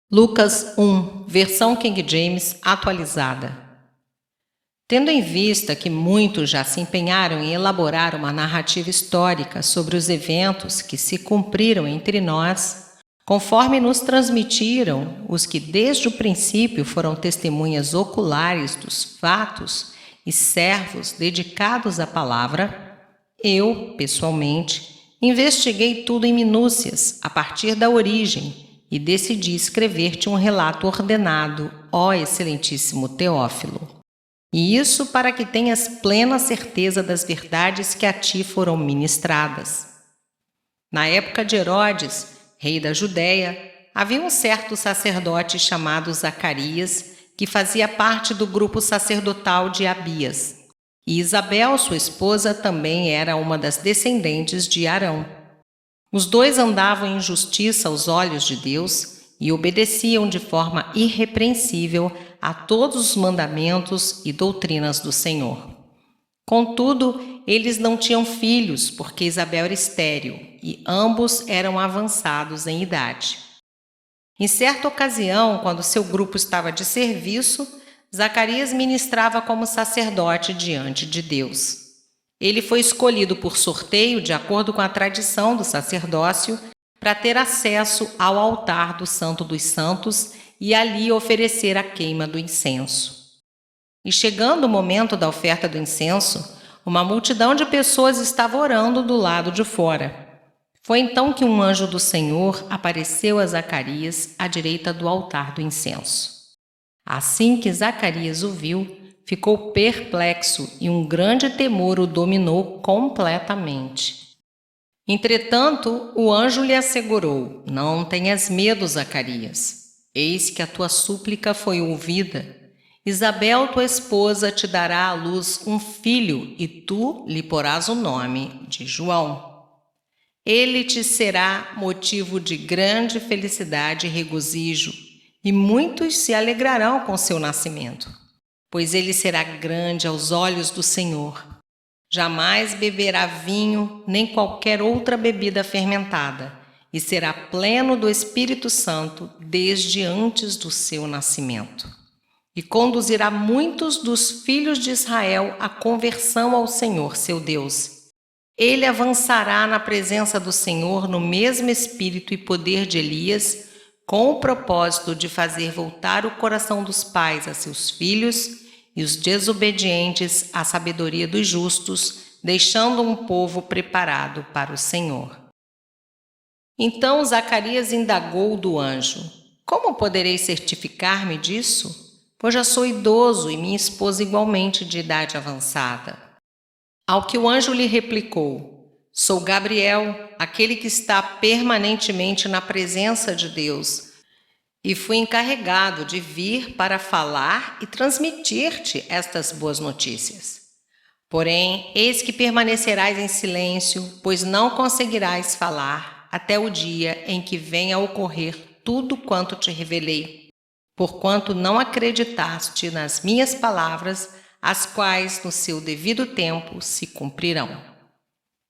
Lucas 1, versão King James atualizada. Tendo em vista que muitos já se empenharam em elaborar uma narrativa histórica sobre os eventos que se cumpriram entre nós, conforme nos transmitiram os que desde o princípio foram testemunhas oculares dos fatos e servos dedicados à palavra, eu, pessoalmente, investiguei tudo em minúcias, a partir da origem, e decidi escrever-te um relato ordenado, ó excelentíssimo Teófilo. E isso para que tenhas plena certeza das verdades que a ti foram ministradas. Na época de Herodes, rei da Judéia, havia um certo sacerdote chamado Zacarias, que fazia parte do grupo sacerdotal de Abias. E Isabel, sua esposa, também era uma das descendentes de Arão. Os dois andavam em justiça aos olhos de Deus e obedeciam de forma irrepreensível a todos os mandamentos e doutrinas do Senhor. Contudo, eles não tinham filhos, porque Isabel era estéril, e ambos eram avançados em idade. Em certa ocasião, quando seu grupo estava de serviço, Zacarias ministrava como sacerdote diante de Deus. Ele foi escolhido por sorteio, de acordo com a tradição do sacerdócio, para ter acesso ao altar do Santo dos Santos e ali oferecer a queima do incenso. E chegando o momento da oferta do incenso, uma multidão de pessoas estava orando do lado de fora. Foi então que um anjo do Senhor apareceu a Zacarias à direita do altar do incenso. Assim que Zacarias o viu, ficou perplexo e um grande temor o dominou completamente. Entretanto, o anjo lhe assegurou: não tenhas medo, Zacarias. Eis que a tua súplica foi ouvida. Isabel, tua esposa, te dará à luz um filho e tu lhe porás o nome de João. Ele te será motivo de grande felicidade e regozijo, e muitos se alegrarão com seu nascimento, pois ele será grande aos olhos do Senhor. Jamais beberá vinho nem qualquer outra bebida fermentada, e será pleno do Espírito Santo desde antes do seu nascimento. E conduzirá muitos dos filhos de Israel à conversão ao Senhor, seu Deus. Ele avançará na presença do Senhor no mesmo espírito e poder de Elias, com o propósito de fazer voltar o coração dos pais a seus filhos e os desobedientes à sabedoria dos justos, deixando um povo preparado para o Senhor. Então Zacarias indagou do anjo: como poderei certificar-me disso? Pois já sou idoso e minha esposa igualmente de idade avançada. Ao que o anjo lhe replicou: sou Gabriel, aquele que está permanentemente na presença de Deus, e fui encarregado de vir para falar e transmitir-te estas boas notícias. Porém, eis que permanecerás em silêncio, pois não conseguirás falar até o dia em que venha a ocorrer tudo quanto te revelei, porquanto não acreditaste nas minhas palavras, as quais no seu devido tempo se cumprirão.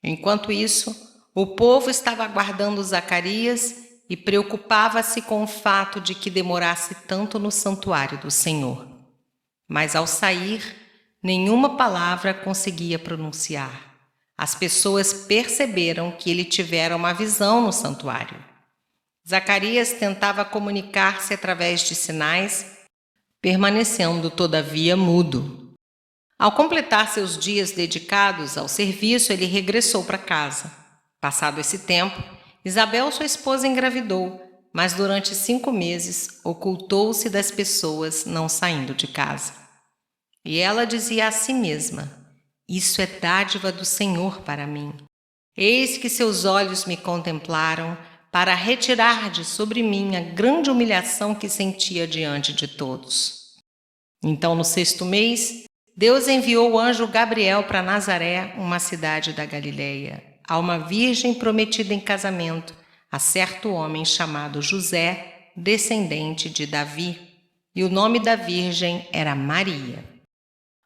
Enquanto isso, o povo estava aguardando Zacarias e preocupava-se com o fato de que demorasse tanto no santuário do Senhor. Mas ao sair, nenhuma palavra conseguia pronunciar. As pessoas perceberam que ele tivera uma visão no santuário. Zacarias tentava comunicar-se através de sinais, permanecendo todavia mudo. Ao completar seus dias dedicados ao serviço, ele regressou para casa. Passado esse tempo, Isabel, sua esposa, engravidou, mas durante 5 meses ocultou-se das pessoas, não saindo de casa. E ela dizia a si mesma: isso é dádiva do Senhor para mim. Eis que seus olhos me contemplaram para retirar de sobre mim a grande humilhação que sentia diante de todos. Então, no 6º mês, Deus enviou o anjo Gabriel para Nazaré, uma cidade da Galileia, a uma virgem prometida em casamento a certo homem chamado José, descendente de Davi, e o nome da virgem era Maria.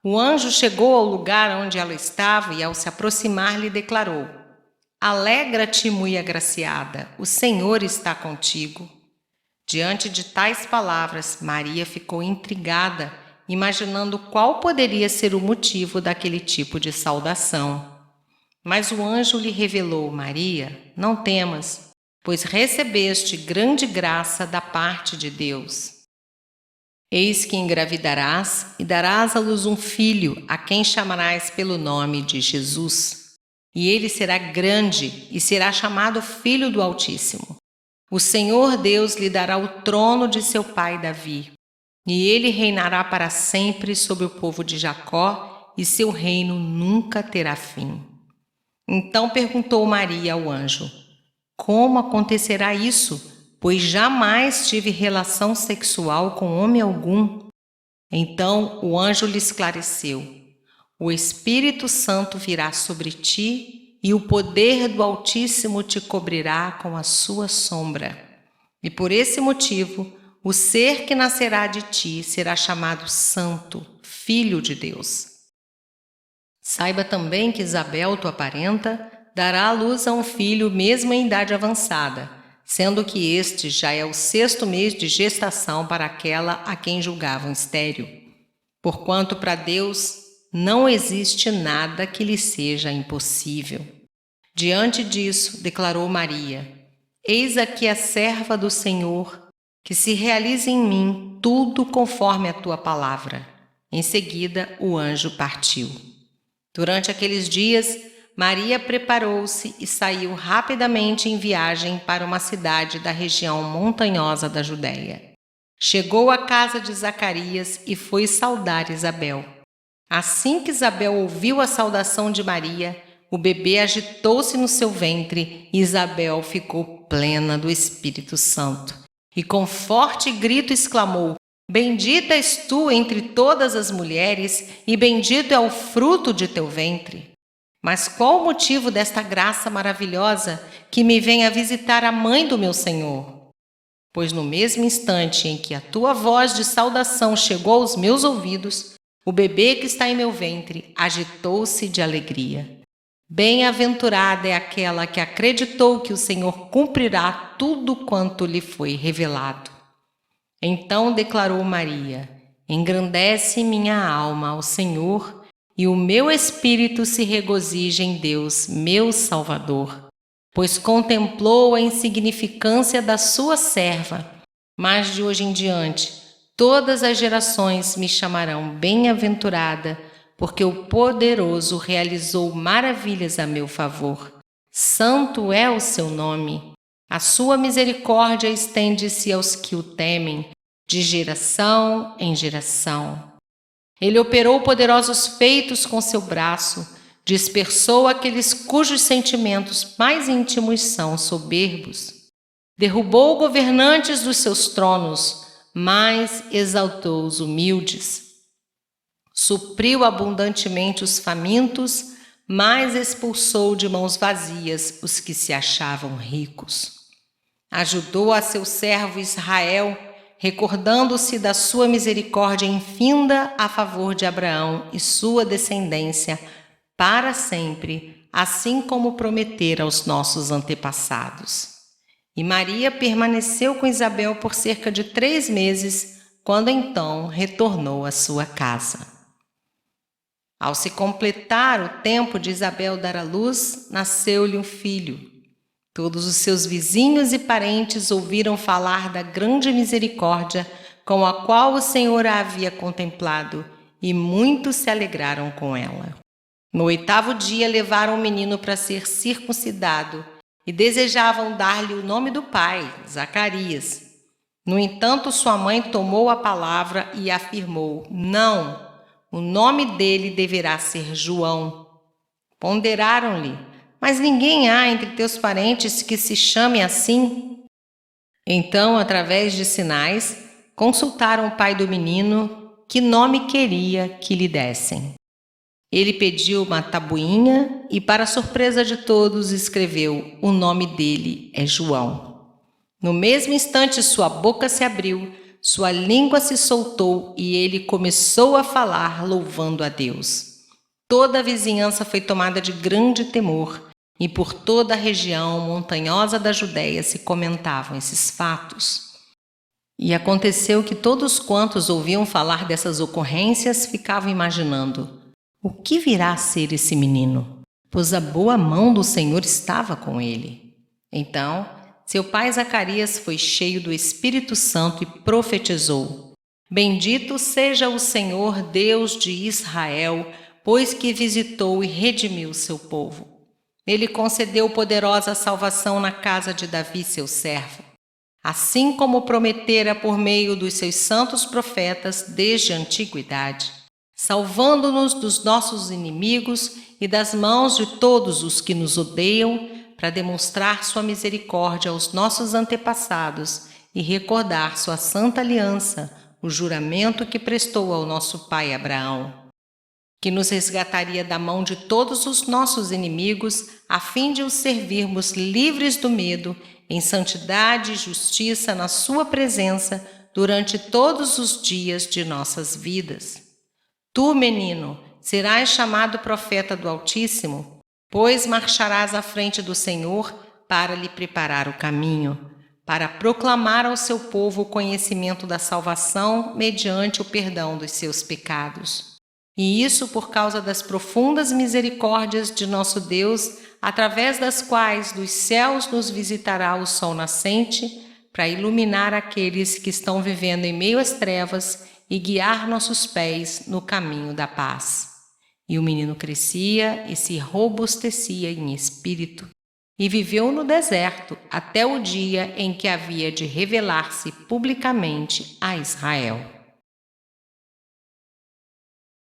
O anjo chegou ao lugar onde ela estava e, ao se aproximar, lhe declarou: alegra-te, muito agraciada, o Senhor está contigo. Diante de tais palavras, Maria ficou intrigada, imaginando qual poderia ser o motivo daquele tipo de saudação. Mas o anjo lhe revelou: Maria, não temas, pois recebeste grande graça da parte de Deus. Eis que engravidarás e darás à luz um filho, a quem chamarás pelo nome de Jesus. E ele será grande e será chamado Filho do Altíssimo. O Senhor Deus lhe dará o trono de seu pai Davi, e ele reinará para sempre sobre o povo de Jacó, e seu reino nunca terá fim. Então perguntou Maria ao anjo: Como acontecerá isso? Pois jamais tive relação sexual com homem algum. Então o anjo lhe esclareceu: O Espírito Santo virá sobre ti, e o poder do Altíssimo te cobrirá com a sua sombra. E por esse motivo, o ser que nascerá de ti será chamado Santo, Filho de Deus. Saiba também que Isabel, tua parenta, dará à luz a um filho mesmo em idade avançada, sendo que este já é o 6º mês de gestação para aquela a quem julgavam estéril. Porquanto para Deus não existe nada que lhe seja impossível. Diante disso, declarou Maria: Eis aqui a serva do Senhor, que se realize em mim tudo conforme a tua palavra. Em seguida, o anjo partiu. Durante aqueles dias, Maria preparou-se e saiu rapidamente em viagem para uma cidade da região montanhosa da Judéia. Chegou à casa de Zacarias e foi saudar Isabel. Assim que Isabel ouviu a saudação de Maria, o bebê agitou-se no seu ventre e Isabel ficou plena do Espírito Santo. E com forte grito exclamou: Bendita és tu entre todas as mulheres, e bendito é o fruto de teu ventre. Mas qual o motivo desta graça maravilhosa que me vem a visitar a mãe do meu Senhor? Pois no mesmo instante em que a tua voz de saudação chegou aos meus ouvidos, o bebê que está em meu ventre agitou-se de alegria. Bem-aventurada é aquela que acreditou que o Senhor cumprirá tudo quanto lhe foi revelado. Então declarou Maria: Engrandece minha alma ao Senhor, e o meu espírito se regozija em Deus, meu Salvador, pois contemplou a insignificância da sua serva. Mas de hoje em diante, todas as gerações me chamarão bem-aventurada, porque o Poderoso realizou maravilhas a meu favor. Santo é o seu nome. A sua misericórdia estende-se aos que o temem, de geração em geração. Ele operou poderosos feitos com seu braço, dispersou aqueles cujos sentimentos mais íntimos são soberbos. Derrubou governantes dos seus tronos, mas exaltou os humildes. Supriu abundantemente os famintos, mas expulsou de mãos vazias os que se achavam ricos. Ajudou a seu servo Israel, recordando-se da sua misericórdia infinda a favor de Abraão e sua descendência para sempre, assim como prometera aos nossos antepassados. E Maria permaneceu com Isabel por cerca de 3 meses, quando então retornou à sua casa. Ao se completar o tempo de Isabel dar à luz, nasceu-lhe um filho. Todos os seus vizinhos e parentes ouviram falar da grande misericórdia com a qual o Senhor a havia contemplado, e muitos se alegraram com ela. No 8º dia levaram o menino para ser circuncidado e desejavam dar-lhe o nome do pai, Zacarias. No entanto, sua mãe tomou a palavra e afirmou: Não, o nome dele deverá ser João. Ponderaram-lhe: Mas ninguém há entre teus parentes que se chame assim? Então, através de sinais, consultaram o pai do menino que nome queria que lhe dessem. Ele pediu uma tabuinha e, para surpresa de todos, escreveu: O nome dele é João. No mesmo instante, sua boca se abriu, sua língua se soltou e ele começou a falar, louvando a Deus. Toda a vizinhança foi tomada de grande temor, e por toda a região montanhosa da Judéia se comentavam esses fatos. E aconteceu que todos quantos ouviam falar dessas ocorrências ficavam imaginando: o que virá a ser esse menino? Pois a boa mão do Senhor estava com ele. Então, seu pai Zacarias foi cheio do Espírito Santo e profetizou: Bendito seja o Senhor Deus de Israel, pois que visitou e redimiu seu povo. Ele concedeu poderosa salvação na casa de Davi, seu servo, assim como prometera por meio dos seus santos profetas desde a antiguidade, salvando-nos dos nossos inimigos e das mãos de todos os que nos odeiam, para demonstrar sua misericórdia aos nossos antepassados e recordar sua santa aliança, o juramento que prestou ao nosso pai Abraão, que nos resgataria da mão de todos os nossos inimigos, a fim de os servirmos livres do medo, em santidade e justiça na sua presença durante todos os dias de nossas vidas. Tu, menino, serás chamado profeta do Altíssimo, pois marcharás à frente do Senhor para lhe preparar o caminho, para proclamar ao seu povo o conhecimento da salvação mediante o perdão dos seus pecados. E isso por causa das profundas misericórdias de nosso Deus, através das quais dos céus nos visitará o sol nascente, para iluminar aqueles que estão vivendo em meio às trevas e guiar nossos pés no caminho da paz. E o menino crescia e se robustecia em espírito, e viveu no deserto até o dia em que havia de revelar-se publicamente a Israel.